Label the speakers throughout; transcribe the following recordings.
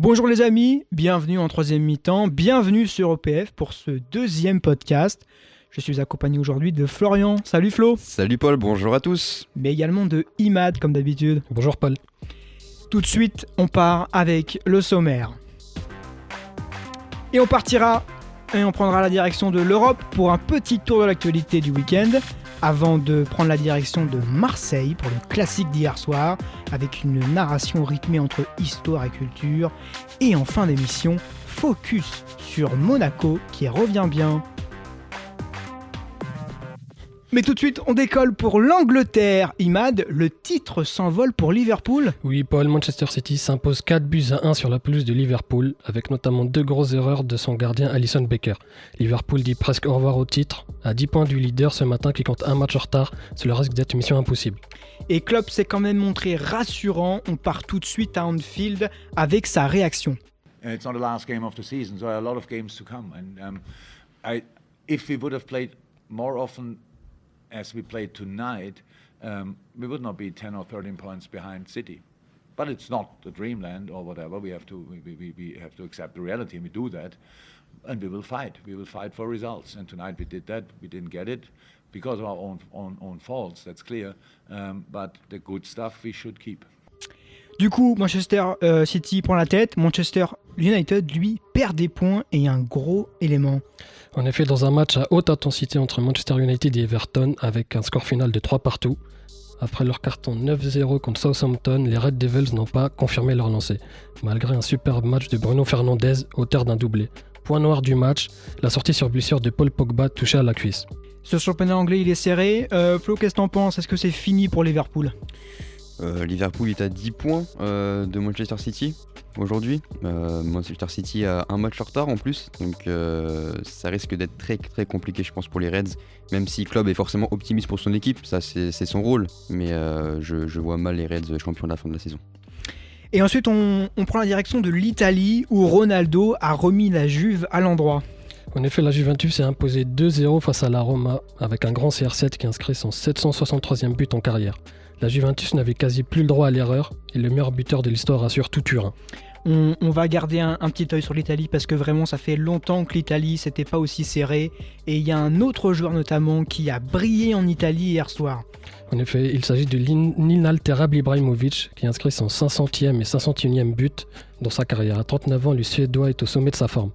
Speaker 1: Bonjour les amis, bienvenue en troisième mi-temps, bienvenue sur OPF pour ce deuxième podcast. Je suis accompagné aujourd'hui de Florian. Salut Flo.
Speaker 2: Salut Paul, bonjour à tous.
Speaker 1: Mais également de Imad comme d'habitude.
Speaker 3: Bonjour Paul.
Speaker 1: Tout de suite, on part avec le sommaire. Et on partira et on prendra la direction de l'Europe pour un petit tour de l'actualité du week-end, avant de prendre la direction de Marseille pour le classique d'hier soir, avec une narration rythmée entre histoire et culture. Et en fin d'émission, focus sur Monaco qui revient bien. Mais tout de suite, on décolle pour l'Angleterre. Imad, le titre s'envole pour Liverpool.
Speaker 3: Oui Paul, Manchester City s'impose 4-1 sur la pelouse de Liverpool, avec notamment 2 grosses erreurs de son gardien Alisson Becker. Liverpool dit presque au revoir au titre, à 10 points du leader ce matin qui compte un match en retard, cela risque d'être mission impossible.
Speaker 1: Et Klopp s'est quand même montré rassurant, on part tout de suite à Anfield avec sa réaction.
Speaker 4: It's not the last game of the season, so there are a lot of games to come. And if we would have played more often as we played tonight, we would not be 10 or 13 points behind City. But it's not the dreamland or whatever. We have to accept the reality, and we do that. And we will fight. We will fight for results. And tonight we did that. We didn't get it because of our own faults. That's clear. But the good stuff we should keep.
Speaker 1: Du coup, Manchester City prend la tête. Manchester United, lui, perd des points et un gros élément.
Speaker 3: En effet, dans un match à haute intensité entre Manchester United et Everton, avec un score final de 3-2, après leur carton 9-0 contre Southampton, les Red Devils n'ont pas confirmé leur lancée, malgré un superbe match de Bruno Fernandes, auteur d'un doublé. Point noir du match, la sortie sur blessure de Paul Pogba touchée à la cuisse.
Speaker 1: Ce championnat anglais, il est serré. Flo, qu'est-ce que t'en penses ? Est-ce que c'est fini pour Liverpool ?
Speaker 2: Liverpool est à 10 points de Manchester City aujourd'hui. Manchester City a un match en retard en plus, donc ça risque d'être très très compliqué je pense pour les Reds, même si Klopp est forcément optimiste pour son équipe, ça c'est son rôle, mais je vois mal les Reds champions à la fin de la saison.
Speaker 1: Et ensuite on prend la direction de l'Italie où Ronaldo a remis la Juve à l'endroit.
Speaker 3: En effet, la Juventus s'est imposée 2-0 face à la Roma, avec un grand CR7 qui inscrit son 763e but en carrière. La Juventus n'avait quasi plus le droit à l'erreur et le meilleur buteur de l'histoire assure tout Turin.
Speaker 1: On va garder un petit œil sur l'Italie parce que vraiment ça fait longtemps que l'Italie c'était pas aussi serré, et il y a un autre joueur notamment qui a brillé en Italie hier soir.
Speaker 3: En effet, il s'agit de l'inaltérable Ibrahimovic qui inscrit son 500e et 501e but dans sa carrière. À 39 ans, le Suédois est au sommet de sa forme.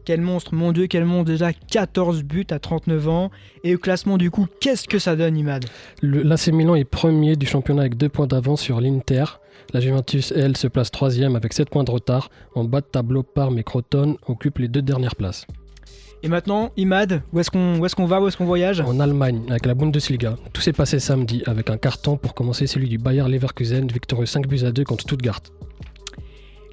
Speaker 1: Quel monstre, mon Dieu, quel monstre, déjà 14 buts à 39 ans. Et au classement du coup, qu'est-ce que ça donne, Imad ?
Speaker 3: L'AC Milan est premier du championnat avec 2 points d'avance sur l'Inter. La Juventus, elle, se place 3e avec 7 points de retard. En bas de tableau, Parme et Crotone occupent les 2 dernières places.
Speaker 1: Et maintenant, Imad, où est-ce qu'on va, où est-ce qu'on voyage ?
Speaker 3: En Allemagne, avec la Bundesliga. Tout s'est passé samedi avec un carton pour commencer celui du Bayer Leverkusen, victorieux 5-2 contre Stuttgart.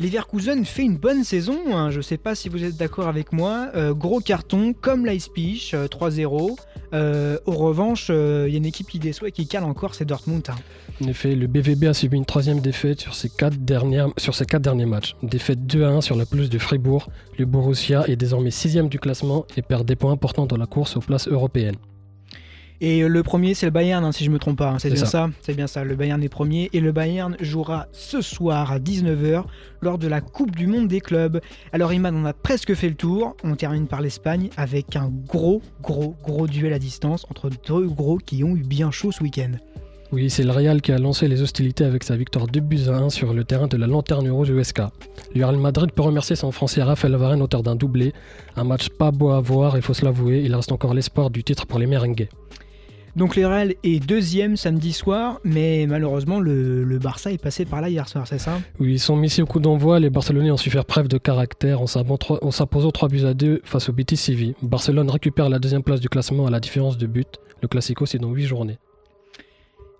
Speaker 1: Leverkusen fait une bonne saison, hein. Je ne sais pas si vous êtes d'accord avec moi. Gros carton, comme Leipzig, 3-0. En revanche, il y a une équipe qui déçoit et qui cale encore, c'est Dortmund. Hein.
Speaker 3: En effet, le BVB a subi une 3e défaite sur ses 4 derniers matchs. Défaite 2-1 sur la pelouse de Fribourg. Le Borussia est désormais 6e du classement et perd des points importants dans la course aux places européennes.
Speaker 1: Et le premier, c'est le Bayern, hein, si je ne me trompe pas. Hein.
Speaker 3: C'est ça.
Speaker 1: C'est bien ça. Le Bayern est premier. Et le Bayern jouera ce soir à 19h lors de la Coupe du Monde des clubs. Alors Imad, on a presque fait le tour. On termine par l'Espagne avec un gros duel à distance entre 2 gros qui ont eu bien chaud ce week-end.
Speaker 3: Oui, c'est le Real qui a lancé les hostilités avec sa victoire 2-1 sur le terrain de la Lanterne Rouge USK. Le Real Madrid peut remercier son Français Raphaël Varane, auteur d'un doublé. Un match pas beau à voir, il faut se l'avouer. Il reste encore l'espoir du titre pour les merengues.
Speaker 1: Donc le Real est 2e samedi soir, mais malheureusement le Barça est passé par là hier soir, c'est ça ?
Speaker 3: Oui, ils sont mis au coup d'envoi, les Barcelonais ont su faire preuve de caractère en s'imposant 3-2 face au Betis Séville. Barcelone récupère la 2e place du classement à la différence de but. Le Classico, c'est dans 8 journées.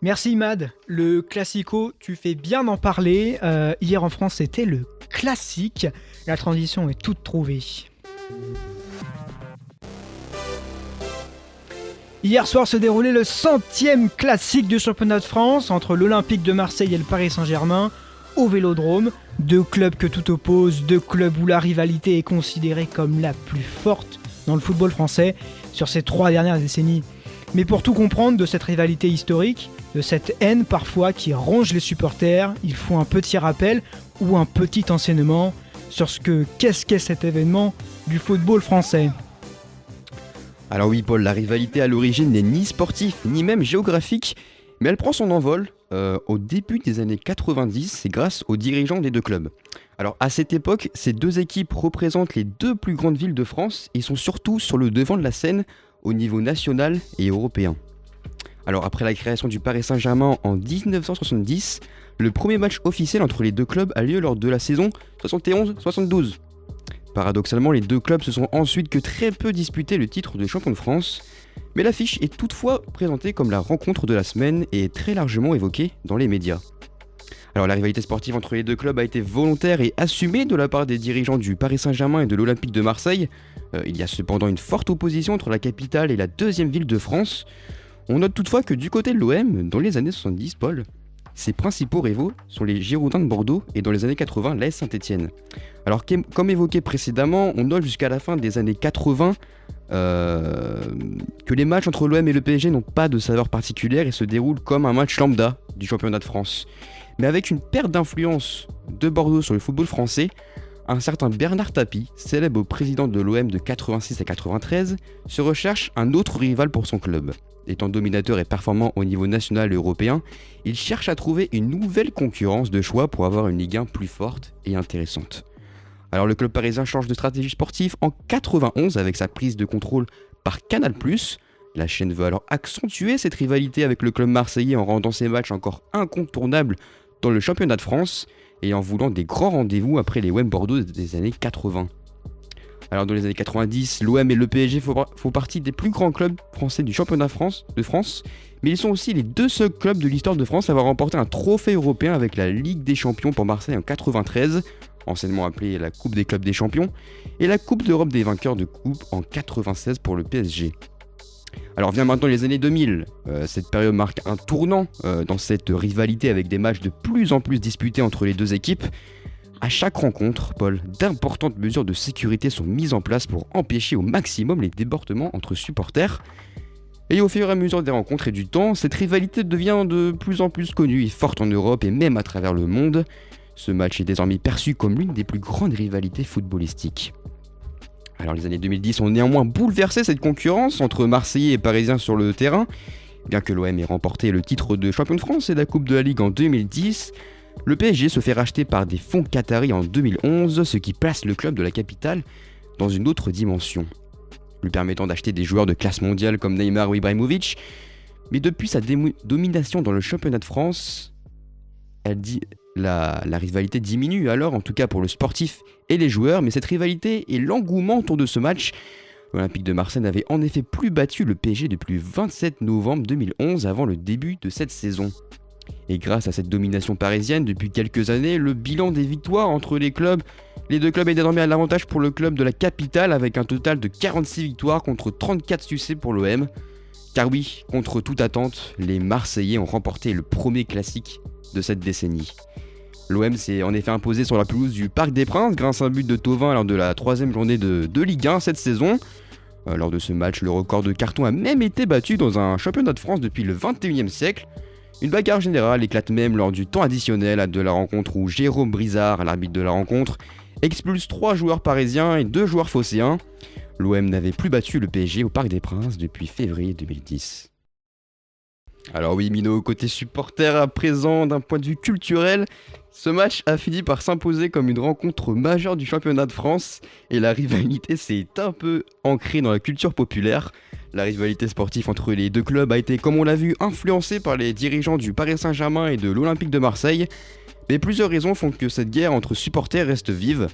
Speaker 1: Merci Imad. Le Classico, tu fais bien d'en parler. Hier en France, c'était le classique. La transition est toute trouvée. Hier soir se déroulait le 100e classique du championnat de France entre l'Olympique de Marseille et le Paris Saint-Germain au Vélodrome. 2 clubs que tout oppose, 2 clubs où la rivalité est considérée comme la plus forte dans le football français sur ces 3 dernières décennies. Mais pour tout comprendre de cette rivalité historique, de cette haine parfois qui ronge les supporters, il faut un petit rappel ou un petit enseignement. sur qu'est-ce qu'est cet événement du football français.
Speaker 2: Alors oui Paul, la rivalité à l'origine n'est ni sportive ni même géographique, mais elle prend son envol au début des années 90 et grâce aux dirigeants des deux clubs. Alors à cette époque, ces deux équipes représentent les deux plus grandes villes de France et sont surtout sur le devant de la scène au niveau national et européen. Alors après la création du Paris Saint-Germain en 1970, le premier match officiel entre les deux clubs a lieu lors de la saison 71-72. Paradoxalement, les deux clubs se sont ensuite que très peu disputé le titre de champion de France, mais l'affiche est toutefois présentée comme la rencontre de la semaine et est très largement évoquée dans les médias. Alors la rivalité sportive entre les deux clubs a été volontaire et assumée de la part des dirigeants du Paris Saint-Germain et de l'Olympique de Marseille. Il y a cependant une forte opposition entre la capitale et la deuxième ville de France. On note toutefois que du côté de l'OM, dans les années 70, Paul, ses principaux rivaux sont les Girondins de Bordeaux et dans les années 80, l'AS Saint-Etienne. Alors comme évoqué précédemment, on note jusqu'à la fin des années 80 que les matchs entre l'OM et le PSG n'ont pas de saveur particulière et se déroulent comme un match lambda du championnat de France. Mais avec une perte d'influence de Bordeaux sur le football français, un certain Bernard Tapie, célèbre président de l'OM de 86 à 93, se recherche un autre rival pour son club. Étant dominateur et performant au niveau national et européen, il cherche à trouver une nouvelle concurrence de choix pour avoir une Ligue 1 plus forte et intéressante. Alors le club parisien change de stratégie sportive en 91 avec sa prise de contrôle par Canal+. La chaîne veut alors accentuer cette rivalité avec le club marseillais en rendant ses matchs encore incontournables dans le championnat de France et en voulant des grands rendez-vous après les OM Bordeaux des années 80. Alors dans les années 90, l'OM et le PSG font partie des plus grands clubs français du championnat de France, mais ils sont aussi les deux seuls clubs de l'histoire de France à avoir remporté un trophée européen avec la Ligue des Champions pour Marseille en 93, anciennement appelée la Coupe des clubs des champions, et la Coupe d'Europe des vainqueurs de coupe en 96 pour le PSG. Alors vient maintenant les années 2000, cette période marque un tournant dans cette rivalité avec des matchs de plus en plus disputés entre les deux équipes. À chaque rencontre, Paul, d'importantes mesures de sécurité sont mises en place pour empêcher au maximum les débordements entre supporters. Et au fur et à mesure des rencontres et du temps, cette rivalité devient de plus en plus connue et forte en Europe et même à travers le monde. Ce match est désormais perçu comme l'une des plus grandes rivalités footballistiques. Alors les années 2010 ont néanmoins bouleversé cette concurrence entre Marseillais et Parisiens sur le terrain. Bien que l'OM ait remporté le titre de champion de France et la Coupe de la Ligue en 2010, le PSG se fait racheter par des fonds qataris en 2011, ce qui place le club de la capitale dans une autre dimension, lui permettant d'acheter des joueurs de classe mondiale comme Neymar ou Ibrahimovic. Mais depuis sa domination dans le championnat de France, la rivalité diminue alors, en tout cas pour le sportif et les joueurs, mais cette rivalité et l'engouement autour de ce match, l'Olympique de Marseille n'avait en effet plus battu le PSG depuis le 27 novembre 2011 avant le début de cette saison. Et grâce à cette domination parisienne depuis quelques années, le bilan des victoires entre les deux clubs est désormais à l'avantage pour le club de la capitale avec un total de 46 victoires contre 34 succès pour l'OM. Car oui, contre toute attente, les Marseillais ont remporté le premier classique de cette décennie. L'OM s'est en effet imposé sur la pelouse du Parc des Princes grâce à un but de Thauvin lors de la 3e journée de Ligue 1 cette saison. Lors de ce match, le record de cartons a même été battu dans un championnat de France depuis le 21e siècle. Une bagarre générale éclate même lors du temps additionnel de la rencontre où Jérôme Brizard, l'arbitre de la rencontre, expulse 3 joueurs parisiens et 2 joueurs phocéens. L'OM n'avait plus battu le PSG au Parc des Princes depuis février 2010. Alors oui Mino, côté supporter à présent, d'un point de vue culturel, ce match a fini par s'imposer comme une rencontre majeure du championnat de France et la rivalité s'est un peu ancrée dans la culture populaire. La rivalité sportive entre les deux clubs a été, comme on l'a vu, influencée par les dirigeants du Paris Saint-Germain et de l'Olympique de Marseille. Mais plusieurs raisons font que cette guerre entre supporters reste vive.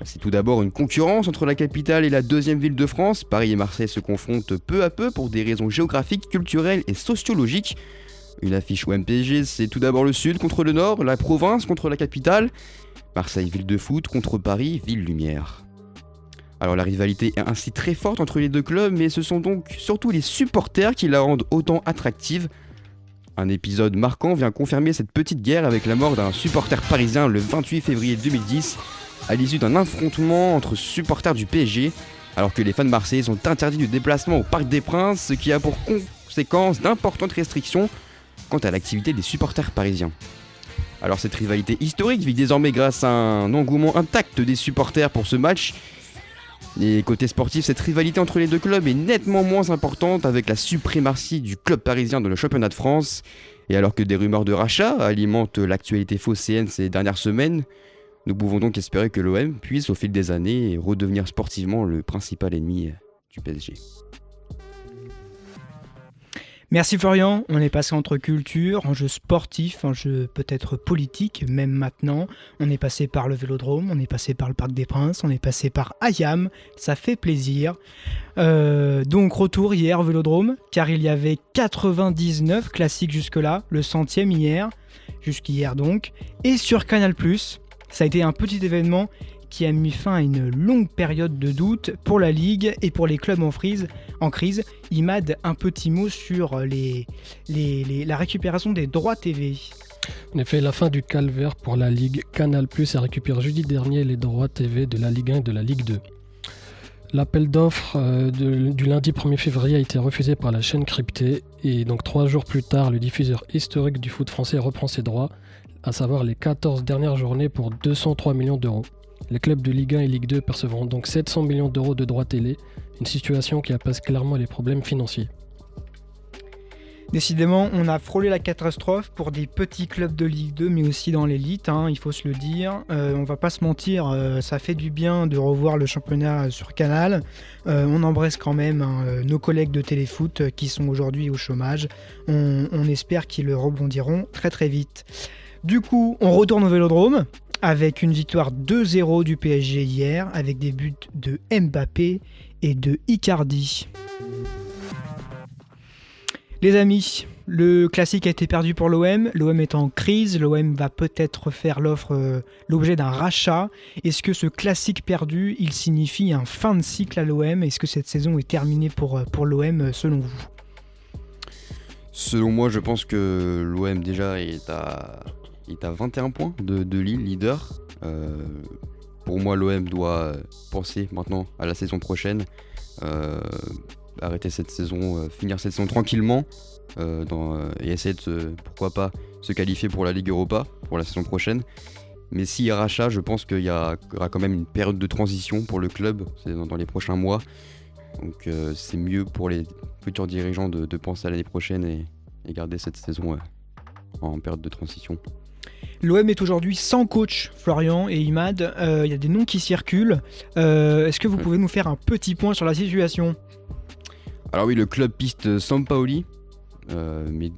Speaker 2: C'est tout d'abord une concurrence entre la capitale et la deuxième ville de France. Paris et Marseille se confrontent peu à peu pour des raisons géographiques, culturelles et sociologiques. Une affiche OM-PSG, c'est tout d'abord le sud contre le nord, la province contre la capitale. Marseille, ville de foot, contre Paris, ville lumière. Alors la rivalité est ainsi très forte entre les deux clubs, mais ce sont donc surtout les supporters qui la rendent autant attractive. Un épisode marquant vient confirmer cette petite guerre avec la mort d'un supporter parisien le 28 février 2010, à l'issue d'un affrontement entre supporters du PSG, alors que les fans marseillais sont interdits de déplacement au Parc des Princes, ce qui a pour conséquence d'importantes restrictions quant à l'activité des supporters parisiens. Alors cette rivalité historique vit désormais grâce à un engouement intact des supporters pour ce match. Et côté sportif, cette rivalité entre les deux clubs est nettement moins importante avec la suprématie du club parisien dans le championnat de France. Et alors que des rumeurs de rachat alimentent l'actualité phocéenne ces dernières semaines, nous pouvons donc espérer que l'OM puisse au fil des années redevenir sportivement le principal ennemi du PSG.
Speaker 1: Merci Florian, on est passé entre culture, enjeux sportifs, enjeux peut-être politiques, même maintenant. On est passé par le Vélodrome, on est passé par le Parc des Princes, on est passé par Ayam, ça fait plaisir. Donc retour hier au Vélodrome, car il y avait 99 classiques jusque-là, le 100e hier, jusqu'hier donc, et sur Canal+, ça a été un petit événement qui a mis fin à une longue période de doute pour la Ligue et pour les clubs en crise. Imad, un petit mot sur la récupération des droits TV.
Speaker 3: En effet, la fin du calvaire pour la Ligue. Canal+ a récupéré jeudi dernier les droits TV de la Ligue 1 et de la Ligue 2. L'appel d'offres du lundi 1er février a été refusé par la chaîne cryptée et donc 3 jours plus tard, le diffuseur historique du foot français reprend ses droits, à savoir les 14 dernières journées pour 203 millions d'euros. Les clubs de Ligue 1 et Ligue 2 percevront donc 700 millions d'euros de droits télé, une situation qui apaise clairement les problèmes financiers.
Speaker 1: Décidément, on a frôlé la catastrophe pour des petits clubs de Ligue 2, mais aussi dans l'élite, il faut se le dire. On va pas se mentir, ça fait du bien de revoir le championnat sur Canal. On embrasse quand même nos collègues de Téléfoot qui sont aujourd'hui au chômage. On espère qu'ils rebondiront très très vite. Du coup, on retourne au Vélodrome avec une victoire 2-0 du PSG hier, avec des buts de Mbappé et de Icardi. Les amis, le classique a été perdu pour l'OM. L'OM est en crise. L'OM va peut-être faire l'objet d'un rachat. Est-ce que ce classique perdu, il signifie un fin de cycle à l'OM ? Est-ce que cette saison est terminée pour l'OM selon vous ?
Speaker 2: Selon moi, je pense que l'OM déjà est à 21 points de Lille, leader. Pour moi, l'OM doit penser maintenant à la saison prochaine. Arrêter cette saison, finir cette saison tranquillement et essayer de, pourquoi pas, se qualifier pour la Ligue Europa pour la saison prochaine. Mais s'il y a rachat, je pense qu'il y aura quand même une période de transition pour le club, c'est dans les prochains mois. Donc c'est mieux pour les futurs dirigeants de penser à l'année prochaine et garder cette saison en période de transition.
Speaker 1: L'OM est aujourd'hui sans coach, Florian et Imad. Il y a des noms qui circulent. Est-ce que vous pouvez nous faire un petit point sur la situation ?
Speaker 2: Alors oui, le club piste Sampaoli, mais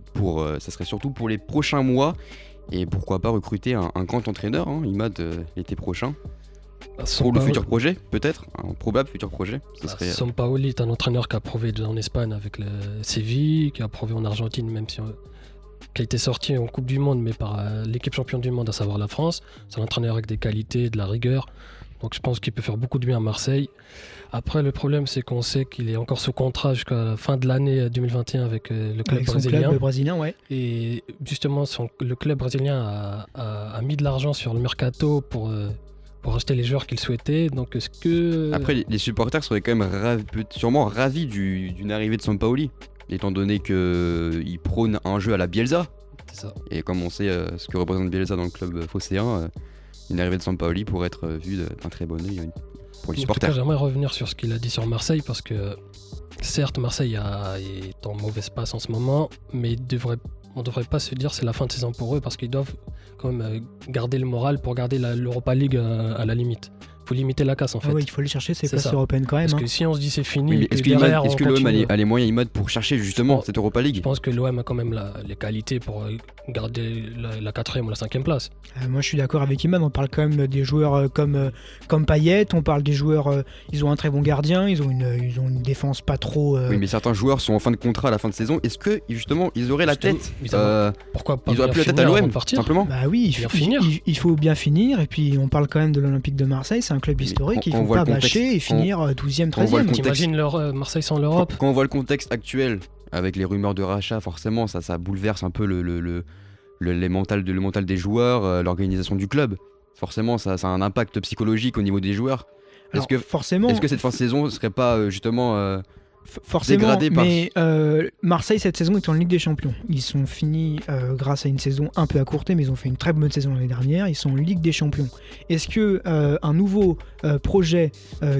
Speaker 2: ça serait surtout pour les prochains mois. Et pourquoi pas recruter un grand entraîneur, Imad, l'été prochain. Pour le futur projet, peut-être, un probable futur projet.
Speaker 3: Sampaoli est un entraîneur qui a prouvé déjà en Espagne avec le Séville, qui a prouvé en Argentine, même si qui a été sorti en Coupe du Monde, mais par l'équipe championne du monde, à savoir la France. C'est un entraîneur avec des qualités, de la rigueur. Donc je pense qu'il peut faire beaucoup de bien à Marseille. Après, le problème, c'est qu'on sait qu'il est encore sous contrat jusqu'à la fin de l'année 2021 avec le club brésilien.
Speaker 1: Club brésilien, ouais.
Speaker 3: Et justement, le club brésilien a mis de l'argent sur le mercato pour acheter les joueurs qu'il souhaitait. Donc est-ce que...
Speaker 2: Après, les supporters seraient quand même sûrement ravis d'une arrivée de Sampaoli, étant donné qu'il prône un jeu à la Bielsa.
Speaker 3: C'est ça.
Speaker 2: Et comme on sait ce que représente Bielsa dans le club phocéen, une arrivée de Sampaoli pourrait être vue d'un très bon œil pour les supporters.
Speaker 3: En tout cas, j'aimerais revenir sur ce qu'il a dit sur Marseille, parce que certes, Marseille est en mauvaise passe en ce moment, mais on ne devrait pas se dire c'est la fin de saison pour eux, parce qu'ils doivent quand même garder le moral pour garder l'Europa League à la limite. Il faut limiter la casse en fait.
Speaker 1: Oui, il faut aller chercher ces places européennes quand même.
Speaker 3: Parce que si on se dit c'est fini,
Speaker 2: oui, est-ce que l'OM a les moyens Imad pour chercher justement cette Europa League ?
Speaker 3: Je pense que l'OM a quand même les qualités pour garder la 4e ou la 5e place.
Speaker 1: Moi je suis d'accord avec Imad, on parle quand même des joueurs comme Payet, on parle des joueurs, ils ont un très bon gardien, ils ont une défense pas trop...
Speaker 2: Oui, mais certains joueurs sont en fin de contrat à la fin de saison, est-ce que justement ils auraient la tête
Speaker 3: pourquoi pas,
Speaker 2: ils auraient plus la tête à l'OM, simplement ?
Speaker 1: Bah oui, il faut bien finir, et puis on parle quand même de l'Olympique de Marseille, c'est un club historique, il ne faut pas bâcher et finir 12e, 13e.
Speaker 3: T'imagines Marseille sans l'Europe ?
Speaker 2: Quand on voit le contexte actuel, avec les rumeurs de rachat, forcément ça bouleverse un peu le mental des joueurs, l'organisation du club. Forcément ça a un impact psychologique au niveau des joueurs. Est-ce que cette fin de saison ne serait pas justement
Speaker 1: Forcément,
Speaker 2: dégradé par...
Speaker 1: mais Marseille cette saison est en Ligue des Champions. Ils sont finis grâce à une saison un peu accourtée, mais ils ont fait une très bonne saison l'année dernière. Ils sont en Ligue des Champions. Est-ce que un nouveau projet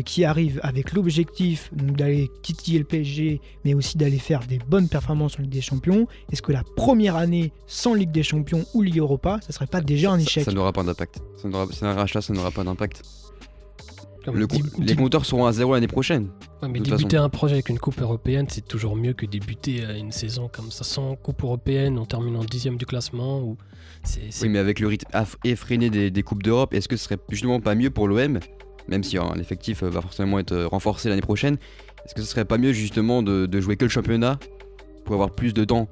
Speaker 1: qui arrive avec l'objectif d'aller titiller le PSG, mais aussi d'aller faire des bonnes performances en Ligue des Champions, est-ce que la première année sans Ligue des Champions ou Ligue Europa, ça serait pas déjà un échec?
Speaker 2: Ça n'aura pas d'impact. C'est un rachat, ça n'aura pas d'impact.
Speaker 3: Comme
Speaker 2: Les compteurs seront à 0 l'année prochaine.
Speaker 3: Ouais, mais
Speaker 2: de toute
Speaker 3: débuter
Speaker 2: façon.
Speaker 3: un projet avec une coupe européenne, c'est toujours mieux que débuter une saison comme ça sans coupe européenne, en terminant 10e du classement. Ou
Speaker 2: Oui, mais avec le rythme effréné des Coupes d'Europe, est-ce que ce serait justement pas mieux pour l'OM, même si un effectif va forcément être renforcé l'année prochaine, est-ce que ce serait pas mieux justement de jouer que le championnat pour avoir plus de temps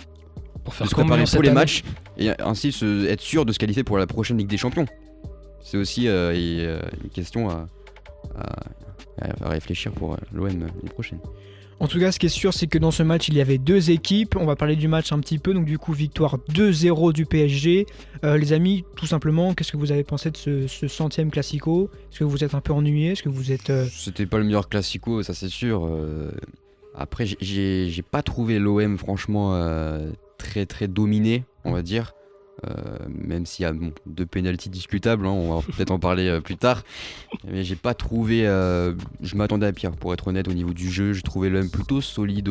Speaker 3: pour
Speaker 2: de
Speaker 3: faire
Speaker 2: se
Speaker 3: comme
Speaker 2: préparer
Speaker 3: Lyon
Speaker 2: pour
Speaker 3: cette
Speaker 2: les
Speaker 3: année.
Speaker 2: matchs et ainsi être sûr de se qualifier pour la prochaine Ligue des Champions? C'est aussi une question à réfléchir pour l'OM l'année prochaine.
Speaker 1: En tout cas, ce qui est sûr, c'est que dans ce match, il y avait deux équipes. On va parler du match un petit peu. Donc, du coup, victoire 2-0 du PSG. Les amis, tout simplement, qu'est-ce que vous avez pensé de ce 100e Classico? Est-ce que vous êtes un peu ennuyé? Est-ce que vous êtes...
Speaker 2: C'était pas le meilleur classico, ça c'est sûr. Après, j'ai pas trouvé l'OM franchement très très dominé, on va dire. Même s'il y a deux pénaltys discutables, hein, on va peut-être en parler plus tard. Mais j'ai pas trouvé. Je m'attendais à pire, pour être honnête, au niveau du jeu. J'ai trouvé l'OM plutôt solide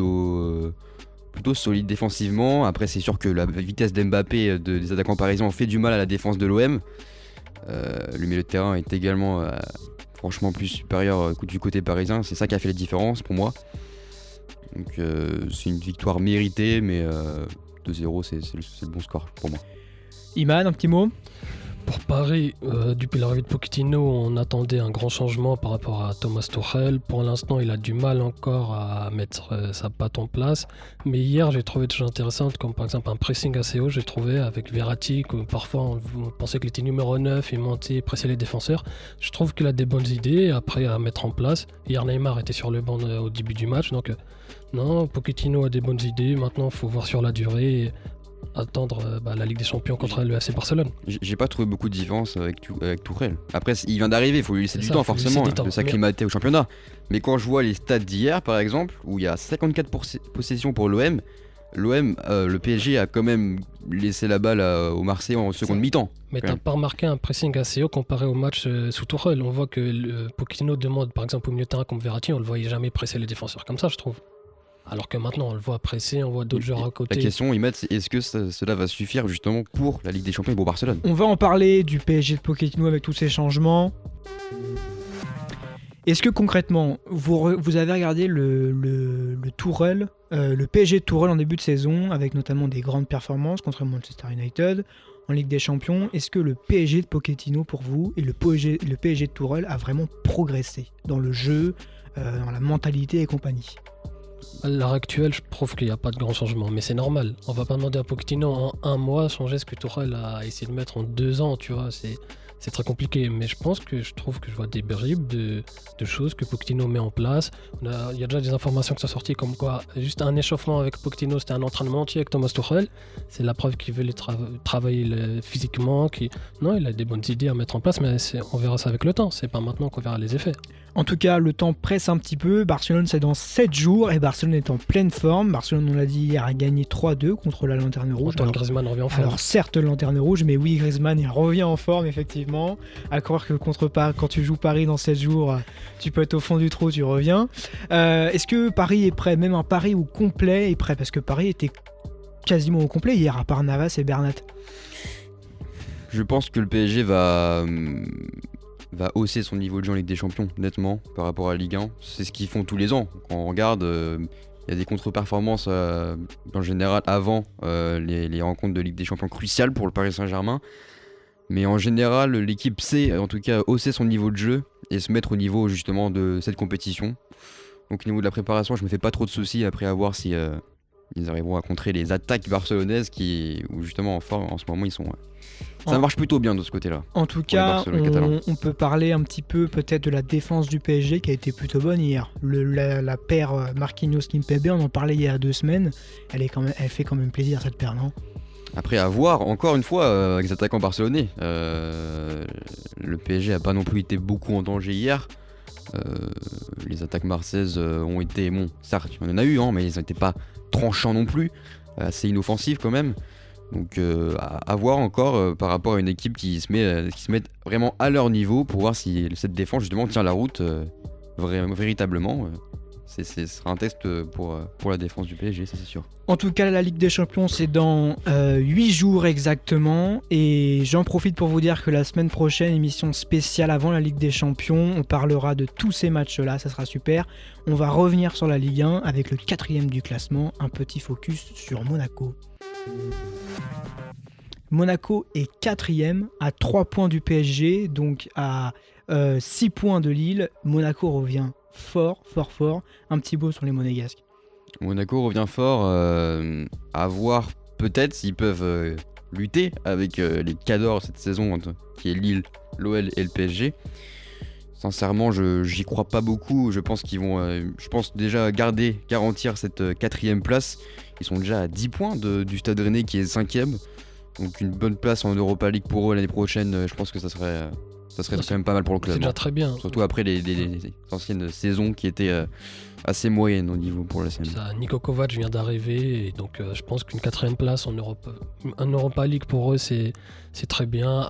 Speaker 2: défensivement. Après, c'est sûr que la vitesse d'Mbappé des attaquants parisiens fait du mal à la défense de l'OM. Le milieu de terrain est également franchement plus supérieur du côté parisien. C'est ça qui a fait la différence pour moi. Donc c'est une victoire méritée, mais 2-0 c'est le bon score pour moi.
Speaker 1: Iman, un petit mot?
Speaker 3: Pour Paris, depuis l'arrivée de Pochettino, on attendait un grand changement par rapport à Thomas Tuchel. Pour l'instant, il a du mal encore à mettre sa patte en place. Mais hier, j'ai trouvé des choses intéressantes, comme par exemple un pressing assez haut, j'ai trouvé, avec Verratti, que parfois on pensait qu'il était numéro 9, il montait, pressait les défenseurs. Je trouve qu'il a des bonnes idées après à mettre en place. Hier, Neymar était sur le banc au début du match, donc non, Pochettino a des bonnes idées. Maintenant, il faut voir sur la durée et attendre la Ligue des Champions contre le FC Barcelone.
Speaker 2: J'ai pas trouvé beaucoup de différence avec Tourelle. Après, il vient d'arriver, il faut lui laisser du temps forcément, de s'acclimater au championnat. Mais quand je vois les stats d'hier, par exemple, où il y a 54 possessions pour l'OM, le PSG a quand même laissé la balle au Marseille en seconde mi-temps.
Speaker 3: Mais t'as pas remarqué un pressing assez haut comparé au match sous Tuchel? On voit que Pochettino demande, par exemple, au milieu de terrain comme Verratti, on le voyait jamais presser les défenseurs comme ça, je trouve. Alors que maintenant, on le voit presser, on voit d'autres joueurs à côté.
Speaker 2: La question, Imad, c'est est-ce que cela va suffire justement pour la Ligue des Champions et pour Barcelone?
Speaker 1: On va en parler du PSG de Pochettino avec tous ces changements. Est-ce que concrètement, vous avez regardé le Tourelle, le PSG de Tourelle en début de saison, avec notamment des grandes performances contre Manchester United en Ligue des Champions? Est-ce que le PSG de Pochettino pour vous et le PSG de Tourelle a vraiment progressé dans le jeu, dans la mentalité et compagnie?
Speaker 3: À l'heure actuelle, je trouve qu'il n'y a pas de grand changement, mais c'est normal. On va pas demander à Pochettino en un mois changer ce que Tuchel a essayé de mettre en 2 ans, tu vois. C'est très compliqué, mais je trouve que je vois des bribes de choses que Pochettino met en place. Il y a déjà des informations qui sont sorties comme quoi juste un échauffement avec Pochettino, c'était un entraînement entier avec Thomas Tuchel. C'est la preuve qu'il veut les travailler physiquement. Non, il a des bonnes idées à mettre en place, mais on verra ça avec le temps. C'est pas maintenant qu'on verra les effets.
Speaker 1: En tout cas, le temps presse un petit peu. Barcelone, c'est dans 7 jours et Barcelone est en pleine forme. Barcelone, on l'a dit hier, a gagné 3-2 contre la Lanterne Rouge.
Speaker 3: Antoine Griezmann revient en forme.
Speaker 1: Alors certes, Lanterne Rouge, mais oui, Griezmann, il revient en forme, effectivement. À croire que quand tu joues Paris dans 7 jours, tu peux être au fond du trou, tu reviens. Est-ce que Paris est prêt? Même un Paris au complet est prêt? Parce que Paris était quasiment au complet hier, à part Navas et Bernat.
Speaker 2: Je pense que le PSG va hausser son niveau de jeu en Ligue des Champions, nettement, par rapport à la Ligue 1. C'est ce qu'ils font tous les ans. Quand on regarde, il y a des contre-performances en général avant les rencontres de Ligue des Champions cruciales pour le Paris Saint-Germain. Mais en général, l'équipe sait en tout cas hausser son niveau de jeu et se mettre au niveau justement de cette compétition. Donc au niveau de la préparation, je me fais pas trop de soucis après à voir si ils arriveront à contrer les attaques barcelonaises où justement en ce moment ils sont... Ça marche plutôt bien de ce côté-là.
Speaker 1: En tout cas, on peut parler un petit peu peut-être de la défense du PSG qui a été plutôt bonne hier. La paire Marquinhos-Kimpembe, on en parlait il y a 2 semaines. Elle fait quand même plaisir cette paire, non?
Speaker 2: Après, à voir, encore une fois, avec les attaquants barcelonais. Le PSG a pas non plus été beaucoup en danger hier. Les attaques marseillaises ont été, bon, certes, il y en a eu, mais ils n'étaient pas tranchants non plus, assez inoffensifs quand même. Donc à voir encore par rapport à une équipe qui se met vraiment à leur niveau pour voir si cette défense justement tient la route véritablement. Ce sera un test pour la défense du PSG, ça c'est sûr.
Speaker 1: En tout cas, la Ligue des Champions, c'est dans 8 jours exactement. Et j'en profite pour vous dire que la semaine prochaine, émission spéciale avant la Ligue des Champions, on parlera de tous ces matchs-là, ça sera super. On va revenir sur la Ligue 1 avec le 4e du classement, un petit focus sur Monaco. Monaco est 4e à 3 points du PSG, donc à 6 points de Lille. Monaco revient fort. Un petit mot sur les Monégasques.
Speaker 2: Monaco revient fort, à voir peut-être s'ils peuvent lutter avec les cadors cette saison, qui est Lille, l'OL et le PSG. Sincèrement, j'y crois pas beaucoup. Je pense qu'ils vont déjà garantir cette 4e place. Ils sont déjà à 10 points du Stade Rennais qui est 5e. Donc une bonne place en Europa League pour eux l'année prochaine, je pense que ça serait quand même pas mal pour le club.
Speaker 3: C'est déjà très bien.
Speaker 2: Surtout après les anciennes saisons qui étaient assez moyennes au niveau pour la scène.
Speaker 3: Niko Kovac vient d'arriver, et donc je pense qu'une 4e place en Europa League pour eux, c'est très bien.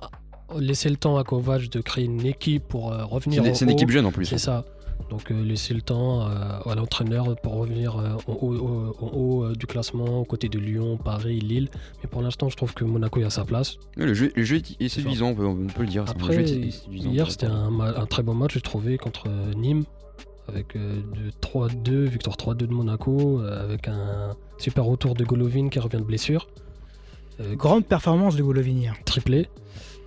Speaker 3: Laisser le temps à Kovac de créer une équipe pour revenir
Speaker 2: c'est une équipe jeune en plus.
Speaker 3: C'est ça. Donc laisser le temps à l'entraîneur pour revenir au haut du classement, aux côtés de Lyon, Paris, Lille. Mais pour l'instant, je trouve que Monaco est à sa place.
Speaker 2: Mais le jeu est séduisant, on peut le dire.
Speaker 3: Après, hier, c'était un très bon match, j'ai trouvé, contre Nîmes, avec victoire 3-2 de Monaco, avec un super retour de Golovin qui revient de blessure.
Speaker 1: Grande performance de Golovin hier.
Speaker 3: Triplé.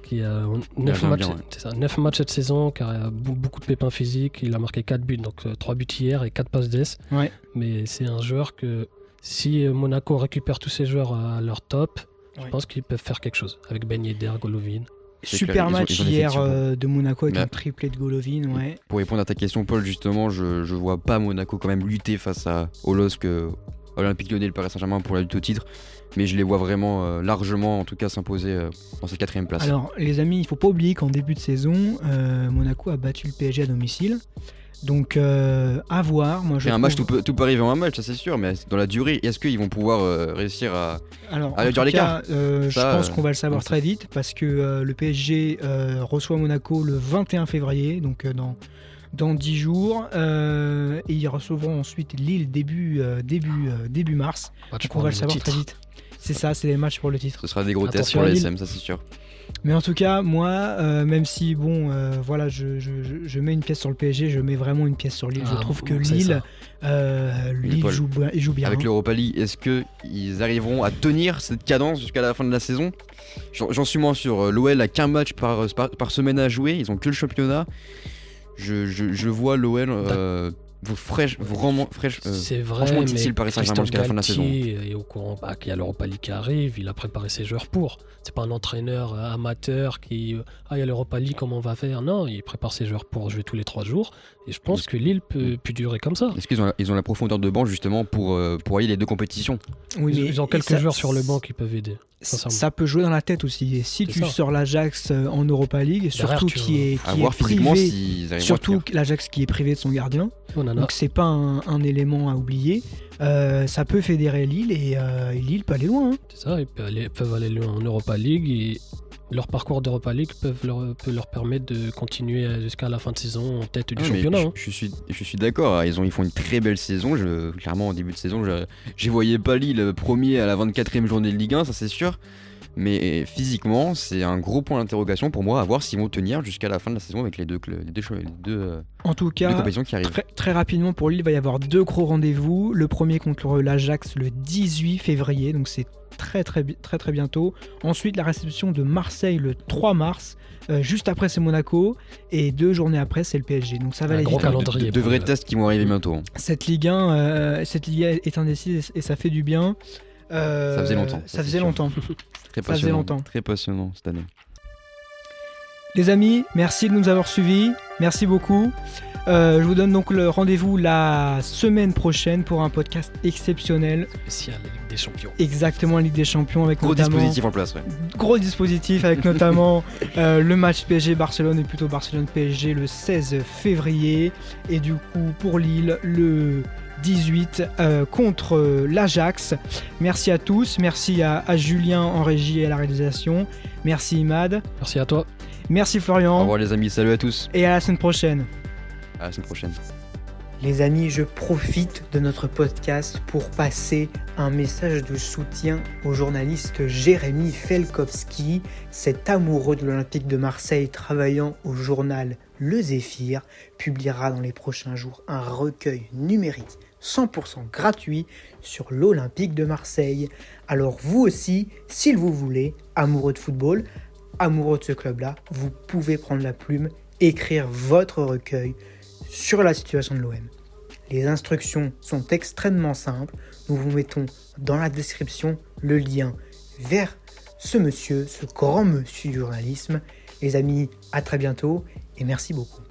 Speaker 3: Qui a 9 matchs cette saison, qui a beaucoup de pépins physiques. Il a marqué 4 buts, donc 3 buts hier et 4 passes d'ess.
Speaker 1: Ouais.
Speaker 3: Mais c'est un joueur que, si Monaco récupère tous ces joueurs à leur top, je pense qu'ils peuvent faire quelque chose. Avec Ben Yedder, Golovin.
Speaker 1: Super match hier de Monaco avec un triplé de Golovin. Ouais.
Speaker 2: Pour répondre à ta question, Paul, justement, je vois pas Monaco quand même lutter face au LOSC, Olympique Lyonnais, le Paris Saint-Germain pour la lutte au titre. Mais je les vois vraiment largement, en tout cas, s'imposer dans cette 4e place.
Speaker 1: Alors, les amis, il faut pas oublier qu'en début de saison, Monaco a battu le PSG à domicile. Donc, à voir. Moi,
Speaker 2: un match, tout peut arriver en un match, ça c'est sûr. Mais dans la durée, est-ce qu'ils vont pouvoir réussir à réduire l'écart ?
Speaker 1: Je pense qu'on va le savoir très vite parce que le PSG reçoit Monaco le 21 février, donc dans 10 jours. Et ils recevront ensuite Lille début mars. Donc, on va le savoir très vite. C'est ça, c'est les matchs pour le titre.
Speaker 2: Ce sera des gros tests pour l'ASM, ça c'est sûr.
Speaker 1: Mais en tout cas, moi, même si voilà, je mets une pièce sur le PSG, je mets vraiment une pièce sur Lille. Je trouve que Lille joue bien.
Speaker 2: Avec l'Europa League, est-ce qu'ils arriveront à tenir cette cadence jusqu'à la fin de la saison ? J'en suis moins sûr. L'OL a qu'un match par semaine à jouer, ils ont que le championnat. Je vois l'OL vraiment fraîche.
Speaker 3: C'est vrai,
Speaker 2: franchement
Speaker 3: mais
Speaker 2: difficile Paris Saint-Germain jusqu'à la fin de la saison.
Speaker 3: Il est au courant qu'il y a l'Europa League qui arrive, il a préparé ses joueurs pour. C'est pas un entraîneur amateur qui il y a l'Europa League, comment on va faire ? Non, il prépare ses joueurs pour jouer tous les 3 jours. Et je pense que Lille peut durer comme ça.
Speaker 2: Est-ce qu'ils ont la profondeur de banc justement pour allier les deux compétitions ?
Speaker 1: Oui, mais
Speaker 3: ils ont quelques joueurs sur le banc qui peuvent aider.
Speaker 1: Ça peut jouer dans la tête aussi. Et si tu sors l'Ajax en Europa League, surtout qui est privé, surtout l'Ajax qui est privé de son gardien, donc c'est pas un élément à oublier. Ça peut fédérer Lille et Lille peut aller loin.
Speaker 3: C'est ça, ils peuvent aller loin en Europa League et leur parcours d'Europa League peut leur permettre de continuer jusqu'à la fin de saison en tête du championnat.
Speaker 2: Je suis d'accord, ils font une très belle saison. Clairement, en début de saison, j'y voyais pas Lille premier à la 24e journée de Ligue 1, ça c'est sûr. Mais physiquement, c'est un gros point d'interrogation pour moi à voir s'ils vont tenir jusqu'à la fin de la saison avec les deux
Speaker 1: en tout cas,
Speaker 2: compétitions qui arrivent.
Speaker 1: Très rapidement pour Lille, il va y avoir 2 gros rendez-vous. Le premier contre l'Ajax le 18 février, donc c'est très bientôt. Ensuite, la réception de Marseille le 3 mars. Juste après, c'est Monaco. Et 2 journées après, c'est le PSG. Donc ça va aller
Speaker 3: gros
Speaker 1: vite.
Speaker 3: calendrier.
Speaker 2: De vrais tests qui vont arriver bientôt.
Speaker 1: Cette Ligue 1 est indécise et ça fait du bien.
Speaker 2: Ça faisait longtemps. Très passionnant cette année.
Speaker 1: Les amis, merci de nous avoir suivis. Merci beaucoup. Je vous donne donc le rendez-vous la semaine prochaine pour un podcast exceptionnel.
Speaker 3: Spécial Ligue des Champions.
Speaker 1: Exactement, Ligue des Champions avec
Speaker 2: Gros
Speaker 1: notamment...
Speaker 2: dispositif en place, ouais.
Speaker 1: Gros dispositif avec notamment le match PSG-Barcelone et plutôt Barcelone-PSG le 16 février. Et du coup pour Lille le 18 contre l'Ajax. Merci à tous, merci à Julien en régie et à la réalisation. Merci Imad.
Speaker 3: Merci à toi.
Speaker 1: Merci
Speaker 2: Au
Speaker 1: Florian.
Speaker 2: revoir les amis, salut à tous.
Speaker 1: Et à la semaine prochaine.
Speaker 2: À la semaine prochaine.
Speaker 1: Les amis, je profite de notre podcast pour passer un message de soutien au journaliste Jérémy Felkowski, cet amoureux de l'Olympique de Marseille travaillant au journal Le Zéphyr, publiera dans les prochains jours un recueil numérique 100% gratuit sur l'Olympique de Marseille. Alors vous aussi, s'il vous voulez, amoureux de football, amoureux de ce club-là, vous pouvez prendre la plume, écrire votre recueil sur la situation de l'OM. Les instructions sont extrêmement simples. Nous vous mettons dans la description le lien vers ce monsieur, ce grand monsieur du journalisme. Les amis, à très bientôt et merci beaucoup.